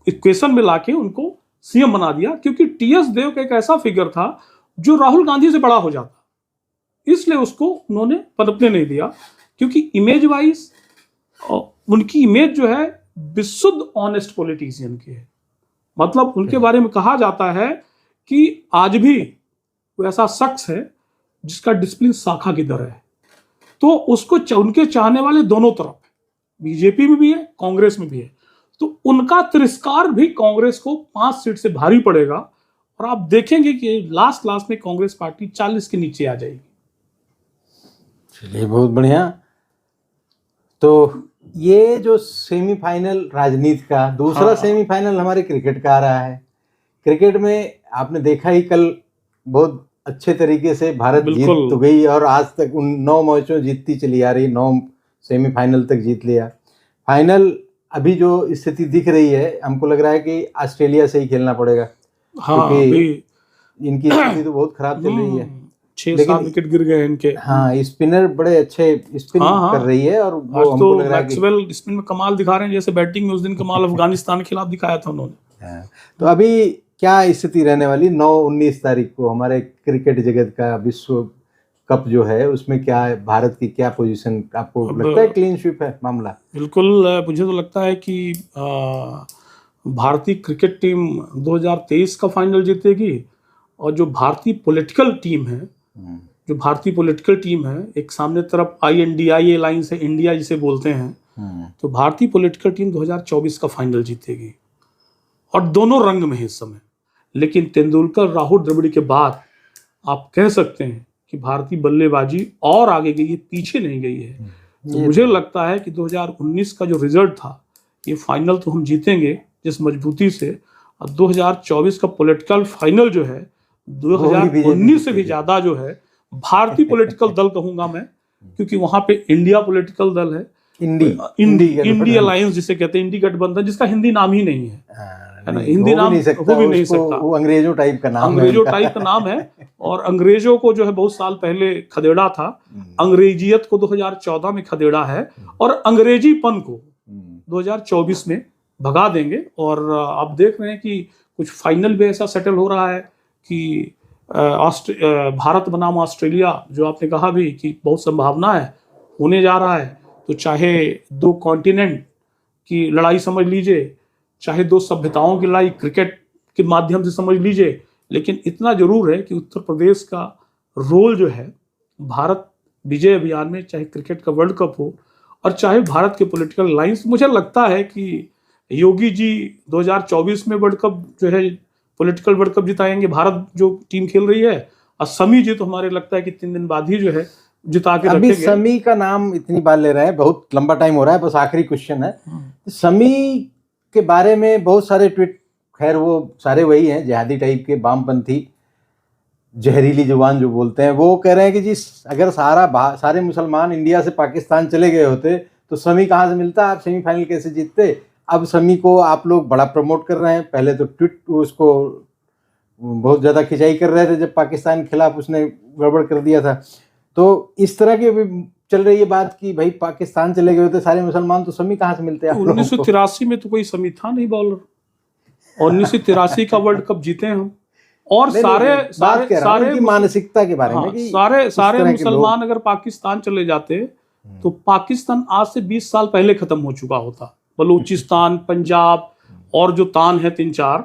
Speaker 2: इक्वेशन में लाके उनको सीएम बना दिया, क्योंकि टीएस देव का एक ऐसा फिगर था जो राहुल गांधी से बड़ा हो जाता, इसलिए उसको उन्होंने पनपने नहीं दिया। क्योंकि इमेज वाइज उनकी इमेज जो है विशुद्ध ऑनेस्ट पॉलिटिशियन की है। मतलब उनके बारे में कहा जाता है कि आज भी वो ऐसा शख्स है जिसका डिसिप्लिन शाखा की तरह है। तो उसको उनके चाहने वाले दोनों तरफ, बीजेपी में भी है, कांग्रेस में भी है। तो उनका तिरस्कार भी कांग्रेस को 5 सीट से भारी पड़ेगा और आप देखेंगे कि लास्ट में कांग्रेस पार्टी 40 के नीचे आ जाएगी।
Speaker 1: चलिए, बहुत बढ़िया। तो ये जो सेमीफाइनल राजनीति का दूसरा सेमीफाइनल हमारे क्रिकेट का आ रहा है। क्रिकेट में आपने देखा ही, कल बहुत अच्छे तरीके से भारत जीत तो गई और आज तक उन 9 मैचों जीतती चली आ रही, 9 सेमीफाइनल तक जीत लिया। फाइनल अभी जो स्थिति दिख रही है, हमको लग रहा है कि ऑस्ट्रेलिया से ही खेलना पड़ेगा, क्योंकि इनकी स्थिति तो बहुत खराब चल रही है।
Speaker 2: 6-7 विकेट गिर गए इनके।
Speaker 1: हाँ, स्पिनर बड़े अच्छे स्पिन कर रही है और वो
Speaker 2: आज
Speaker 1: हमको
Speaker 2: तो
Speaker 1: लग रहा है
Speaker 2: मैक्सवेल स्पिन में कमाल दिखा रहे हैं, जैसे बैटिंग में उस दिन कमाल अफगानिस्तान के खिलाफ दिखाया था उन्होंने।
Speaker 1: हाँ, तो अभी क्या स्थिति रहने वाली 9-19 तारीख को हमारे क्रिकेट जगत का विश्व कप जो है उसमें क्या है, भारत की क्या पोजीशन, आपको लगता है क्लीन स्वीप है मामला?
Speaker 2: बिल्कुल, मुझे तो लगता है कि भारतीय क्रिकेट टीम 2023 का फाइनल जीतेगी, और जो भारतीय पॉलिटिकल टीम है, एक सामने तरफ INDI अलायंस है, इंडिया जिसे बोलते हैं, तो भारतीय पॉलिटिकल टीम 2024 का फाइनल जीतेगी, और दोनों रंग में है इस समय। लेकिन तेंदुलकर, राहुल द्रविड़ के बाद आप कह सकते हैं कि भारतीय बल्लेबाजी और आगे गई है, पीछे नहीं गई है। तो मुझे लगता है कि 2019 का जो रिजल्ट था, ये फाइनल तो हम जीतेंगे जिस मजबूती से, और 2024 का पॉलिटिकल फाइनल जो है 2019 से भी ज्यादा जो है भारतीय पॉलिटिकल दल कहूंगा मैं, क्योंकि वहां पे इंडिया पॉलिटिकल दल है, इंडी अलायंस जिसे कहते हैं, इंडी गठबंधन, जिसका हिंदी नाम ही नहीं है ना, हिंदी नाम हो भी नहीं सकता,
Speaker 1: वो अंग्रेजों टाइप का
Speaker 2: नाम है। और अंग्रेजों को जो है बहुत साल पहले खदेड़ा था, अंग्रेजियत को 2014 में खदेड़ा है, और अंग्रेजीपन को 2024 में भगा देंगे। और आप देख रहे हैं कि कुछ फाइनल भी ऐसा सेटल हो रहा है कि भारत बनाम ऑस्ट्रेलिया, जो आपने कहा भी कि बहुत संभावना है होने जा रहा है, तो चाहे 2 कॉन्टिनेंट की लड़ाई समझ लीजिए, चाहे 2 सभ्यताओं की लड़ाई क्रिकेट के माध्यम से समझ लीजिए, लेकिन इतना जरूर है कि उत्तर प्रदेश का रोल जो है भारत विजय अभियान में, चाहे क्रिकेट का वर्ल्ड कप हो और चाहे भारत के पॉलिटिकल लाइंस, मुझे लगता है कि योगी जी 2024 में वर्ल्ड कप जो है, पॉलिटिकल वर्ल्ड कप जिताएंगे, भारत जो टीम खेल रही है, और समी जी तो हमारे लगता है कि 3 दिन बाद ही जो है जिता के
Speaker 1: अभी
Speaker 2: रखेंगे।
Speaker 1: समी का नाम इतनी बार ले रहे हैं, बहुत लंबा टाइम हो रहा है, बस आखिरी क्वेश्चन है, समी के बारे में बहुत सारे ट्वीट, खैर वो सारे वही हैं जिहादी टाइप के, वामपंथी जहरीली जुबान जो बोलते हैं, वो कह रहे हैं कि जी अगर सारे मुसलमान इंडिया से पाकिस्तान चले गए होते तो समी कहाँ से मिलता, आप सेमीफाइनल कैसे जीतते। अब समी को आप लोग बड़ा प्रमोट कर रहे हैं, पहले तो ट्वीट उसको बहुत ज़्यादा खिंचाई कर रहे थे जब पाकिस्तान के खिलाफ उसने गड़बड़ कर दिया था, तो इस तरह की अभी चल रही है बात कि भाई पाकिस्तान चले गए होते सारे मुसलमान, तो समी कहाँ से मिलते हैं?
Speaker 2: 1983 में तो कोई समी था नहीं बॉलर, 1983 का वर्ल्ड कप जीते हम, और सारे
Speaker 1: मानसिकता के बारे में कि
Speaker 2: सारे मुसलमान अगर पाकिस्तान चले जाते तो पाकिस्तान आज से 20 साल पहले खत्म हो चुका होता। बलूचिस्तान, पंजाब और जो तान है 3-4,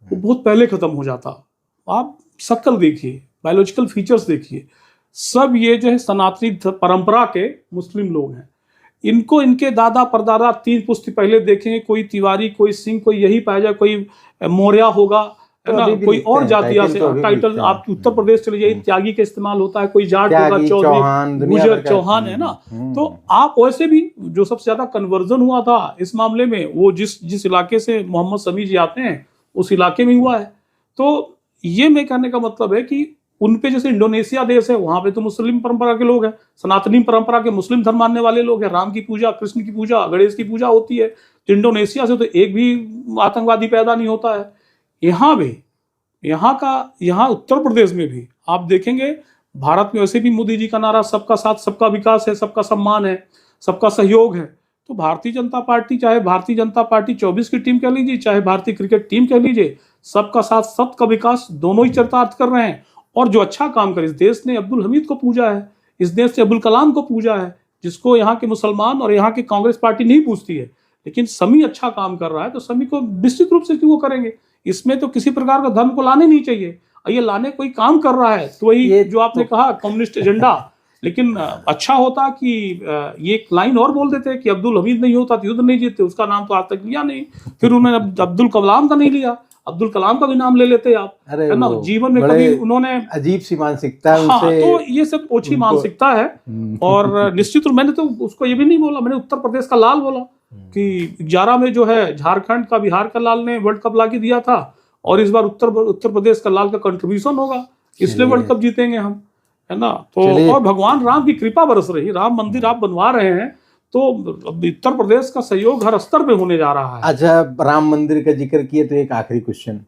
Speaker 2: वो बहुत पहले खत्म हो जाता। आप शक्ल देखिए, बायोलॉजिकल फीचर्स देखिए, सब ये जो है सनातनी परंपरा के मुस्लिम लोग हैं। इनको इनके दादा परदादा 3 पुश्त पहले देखेंगे, कोई तिवारी, कोई सिंह, कोई यही पाया, कोई मौर्य होगा, है ना, कोई और जातिया से टाइटल। आप उत्तर प्रदेश चले जाइए, त्यागी का इस्तेमाल होता है, कोई जाट होगा, चौधरी, गुजर, चौहान, है ना। तो आप वैसे भी जो सबसे ज्यादा कन्वर्जन हुआ था इस मामले में, वो जिस इलाके से मोहम्मद समी जी आते हैं उस इलाके में हुआ है। तो ये मैं कहने का मतलब है कि उनपे, जैसे इंडोनेशिया देश है, वहां पे तो मुस्लिम परंपरा के लोग हैं, सनातनी परंपरा के मुस्लिम धर्म मानने वाले लोग हैं, राम की पूजा, कृष्ण की पूजा, गणेश की पूजा होती है। तो इंडोनेशिया से तो एक भी आतंकवादी पैदा नहीं होता है। यहाँ भी, यहाँ उत्तर प्रदेश में भी आप देखेंगे, भारत में वैसे भी मोदी जी का नारा सबका साथ सबका विकास है, सबका सम्मान है, सबका सहयोग है। तो भारतीय जनता पार्टी, चाहे भारतीय जनता पार्टी 24 की टीम कह लीजिए, चाहे भारतीय क्रिकेट टीम कह लीजिए, सबका साथ सबका विकास दोनों ही चरितार्थ कर रहे हैं। और जो अच्छा काम करे, इस देश ने अब्दुल हमीद को पूजा है, इस देश ने अब्दुल कलाम को पूजा है, जिसको यहाँ के मुसलमान और यहाँ की कांग्रेस पार्टी नहीं पूछती है। लेकिन समी अच्छा काम कर रहा है, तो समी को निश्चित रूप से क्यों करेंगे। इसमें तो किसी प्रकार का धर्म को लाने नहीं चाहिए, ये लाने कोई काम कर रहा है तो वही जो आपने कहा कम्युनिस्ट एजेंडा। लेकिन अच्छा होता कि ये एक लाइन और बोल देते कि अब्दुल हमीद नहीं होता तो युद्ध नहीं जीतते, उसका नाम तो आज तक लिया नहीं। फिर उन्होंने अब्दुल कलाम का नहीं लिया, अब्दुल कलाम का भी नाम ले लेते आप, है ना। जीवन में कभी उन्होंने,
Speaker 1: अजीब सी मानसिकता है
Speaker 2: हाँ, तो ये सब ओछी मानसिकता है। और निश्चित रूप, मैंने तो उसको ये भी नहीं बोला, मैंने उत्तर प्रदेश का लाल बोला कि 11 में जो है झारखंड का, बिहार का लाल ने वर्ल्ड कप ला के दिया था, और इस बार उत्तर प्रदेश का लाल का कंट्रीब्यूशन होगा, इसलिए वर्ल्ड कप जीतेंगे हम, है ना। तो और भगवान राम की कृपा बरस रही, राम मंदिर आप बनवा रहे हैं, तो उत्तर प्रदेश का सहयोग हर स्तर पे होने जा रहा है।
Speaker 1: अच्छा, राम मंदिर का जिक्र किए तो एक आखिरी क्वेश्चन,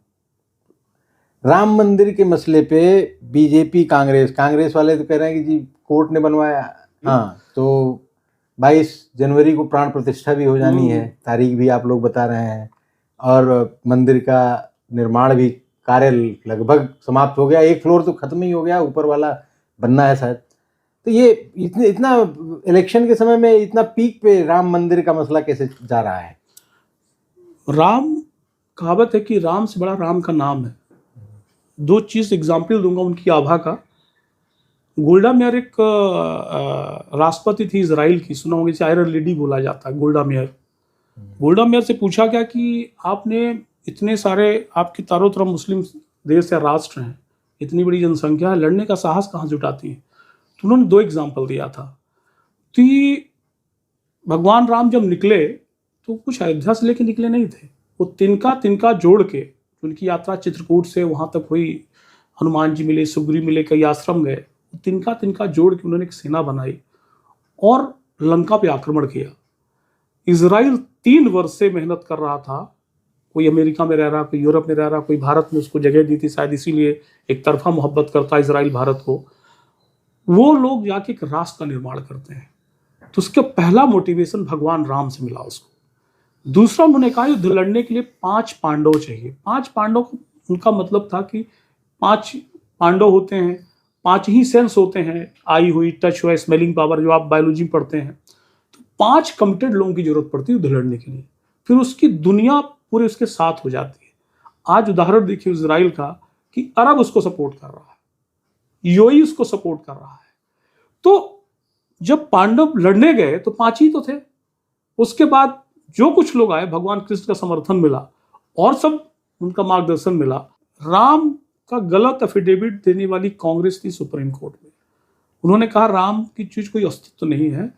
Speaker 1: राम मंदिर के मसले पे बीजेपी कांग्रेस वाले तो कह रहे हैं कि जी कोर्ट ने बनवाया। हाँ, तो 22 जनवरी को प्राण प्रतिष्ठा भी हो जानी है, तारीख भी आप लोग बता रहे हैं, और मंदिर का निर्माण भी कार्य लगभग समाप्त हो गया, एक फ्लोर तो खत्म ही हो गया, ऊपर वाला बनना है शायद। तो ये इतना इलेक्शन के समय में इतना पीक पे राम मंदिर का मसला कैसे जा रहा है?
Speaker 2: राम, कहावत है कि राम से बड़ा राम का नाम है। दो चीज एग्जाम्पल दूंगा उनकी आभा का। गोल्डा मेयर एक राष्ट्रपति थी इजराइल की, सुना होगा, इसे आयरन लेडी बोला जाता है, गोल्डा मेयर। गोल्डा मेयर से पूछा गया कि आपने इतने सारे, आपके चारों तरफ मुस्लिम देश या राष्ट्र हैं, इतनी बड़ी जनसंख्या है, लड़ने का साहस कहाँ से उठाती है? तो उन्होंने दो एग्जाम्पल दिया था कि भगवान राम जब निकले तो कुछ अयोध्या से लेके निकले नहीं थे, वो तिनका तिनका जोड़ के, उनकी यात्रा चित्रकूट से वहां तक हुई, हनुमान जी मिले, सुग्रीव मिले, कई आश्रम गए, तिनका तिनका जोड़ के उन्होंने एक सेना बनाई और लंका पे आक्रमण किया। इजराइल 3 वर्ष से मेहनत कर रहा था, कोई अमेरिका में रह रहा, कोई यूरोप में रह रहा, कोई भारत में उसको जगह दी थी, शायद इसीलिए एक तरफा मोहब्बत करता इजराइल भारत को। वो लोग जाके एक राष्ट्र का निर्माण करते हैं, तो उसका पहला मोटिवेशन भगवान राम से मिला उसको। दूसरा, उन्होंने कहा युद्ध लड़ने के लिए 5 पांडव चाहिए। 5 पांडव, उनका मतलब था कि 5 पांडव होते हैं, 5 ही सेंस होते हैं, आई हुई, टच हुआ, स्मेलिंग पावर, जो आप बायोलॉजी में पढ़ते हैं। तो 5 कमिटेड लोगों की जरूरत पड़ती है युद्ध लड़ने के लिए, फिर उसकी दुनिया पूरे उसके साथ हो जाती है। आज उदाहरण देखिए इजराइल का कि अरब उसको सपोर्ट कर रहा है, यूएई उसको सपोर्ट कर रहा है। तो जब पांडव लड़ने गए तो 5 ही तो थे, उसके बाद जो कुछ लोग आए, भगवान कृष्ण का समर्थन मिला और सब उनका मार्गदर्शन मिला। राम का गलत एफिडेविट देने वाली कांग्रेस थी सुप्रीम कोर्ट में। उन्होंने कहा राम की चीज कोई अस्तित्व नहीं है,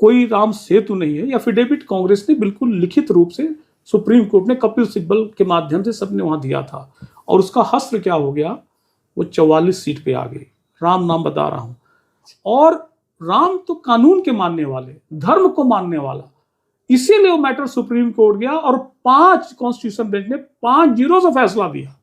Speaker 2: कोई राम सेतु नहीं है। एफिडेविट कांग्रेस ने बिल्कुल लिखित रूप से सुप्रीम कोर्ट ने कपिल सिब्बल के माध्यम से सबने वहां दिया था, और उसका हस्त्र क्या हो गया, वो 44 सीट पे आ गई। राम नाम बता रहा हूं। और राम तो कानून के मानने वाले, धर्म को मानने वाला, इसीलिए वो मैटर सुप्रीम कोर्ट गया और 5 कॉन्स्टिट्यूशन बेंच ने 5-0 से फैसला दिया।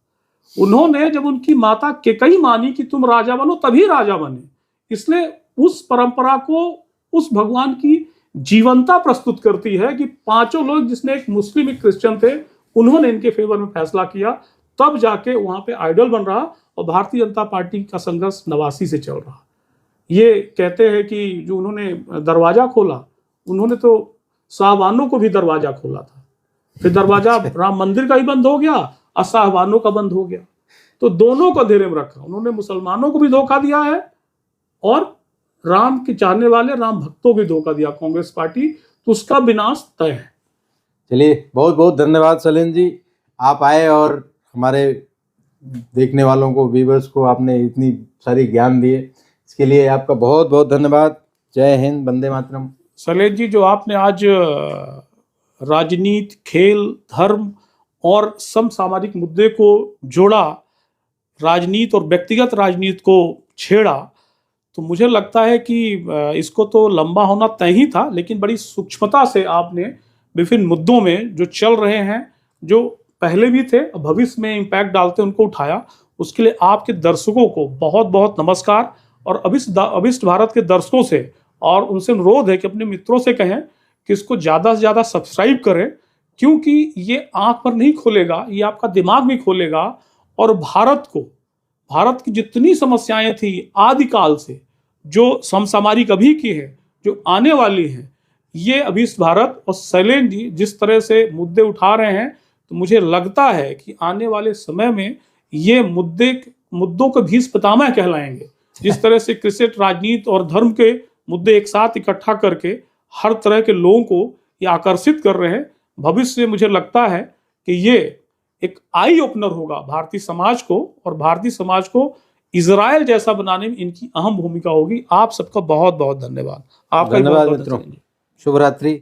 Speaker 2: उन्होंने जब उनकी माता केकई मानी कि तुम राजा बनो, तभी राजा बने। इसलिए उस परंपरा को, उस भगवान की जीवंता प्रस्तुत करती है कि 5 लोग, जिसने एक मुस्लिम एक क्रिश्चियन थे, उन्होंने इनके फेवर में फैसला किया, तब जाके वहां पे आइडल बन रहा। और भारतीय जनता पार्टी का संघर्ष 89 से चल रहा। ये कहते हैं कि जो उन्होंने दरवाजा खोला, उन्होंने तो साहबानों को भी दरवाजा खोला था, फिर दरवाजा राम मंदिर का ही बंद हो गया और साहबानों का बंद हो गया। तो दोनों को घेरे में रखा। उन्होंने मुसलमानों को भी धोखा दिया है और राम के चाहने वाले राम भक्तों को भी धोखा दिया कांग्रेस पार्टी, तो उसका विनाश तय है।
Speaker 1: चलिए, बहुत बहुत धन्यवाद शैलेंद्र जी, आप आए और हमारे देखने वालों को, व्यूअर्स को आपने इतनी सारी ज्ञान दिए, इसके लिए आपका बहुत बहुत धन्यवाद। जय हिंद, वंदे मातरम।
Speaker 2: शैलेंद्र जी, जो आपने आज राजनीति, खेल, धर्म और समसामाजिक मुद्दे को जोड़ा, राजनीति और व्यक्तिगत राजनीति को छेड़ा, तो मुझे लगता है कि इसको तो लंबा होना तय ही था, लेकिन बड़ी सूक्ष्मता से आपने विभिन्न मुद्दों में जो चल रहे हैं, जो पहले भी थे, भविष्य में इम्पैक्ट डालते, उनको उठाया। उसके लिए आपके दर्शकों को बहुत बहुत नमस्कार। और अभिष्ट भारत के दर्शकों से और उनसे अनुरोध है कि अपने मित्रों से कहें कि इसको ज़्यादा से ज़्यादा सब्सक्राइब करें, क्योंकि ये आंख पर नहीं खोलेगा, ये आपका दिमाग भी खोलेगा। और भारत की जितनी समस्याएं थी आदिकाल से, जो समसामयिक अभी की है, जो आने वाली हैं, ये अभिष्ट भारत और शैलेंद्र जी जिस तरह से मुद्दे उठा रहे हैं, तो मुझे लगता है कि आने वाले समय में ये मुद्दों के भीष्म पितामह कहलाएंगे। जिस तरह से कृषि, राजनीति और धर्म के मुद्दे एक साथ इकट्ठा करके हर तरह के लोगों को ये आकर्षित कर रहे हैं, भविष्य में मुझे लगता है कि ये एक आई ओपनर होगा भारतीय समाज को, और भारतीय समाज को इजराइल जैसा बनाने में इनकी अहम भूमिका होगी। आप सबका बहुत बहुत धन्यवाद। आपका
Speaker 1: धन्यवाद मित्रों, शुभ रात्रि।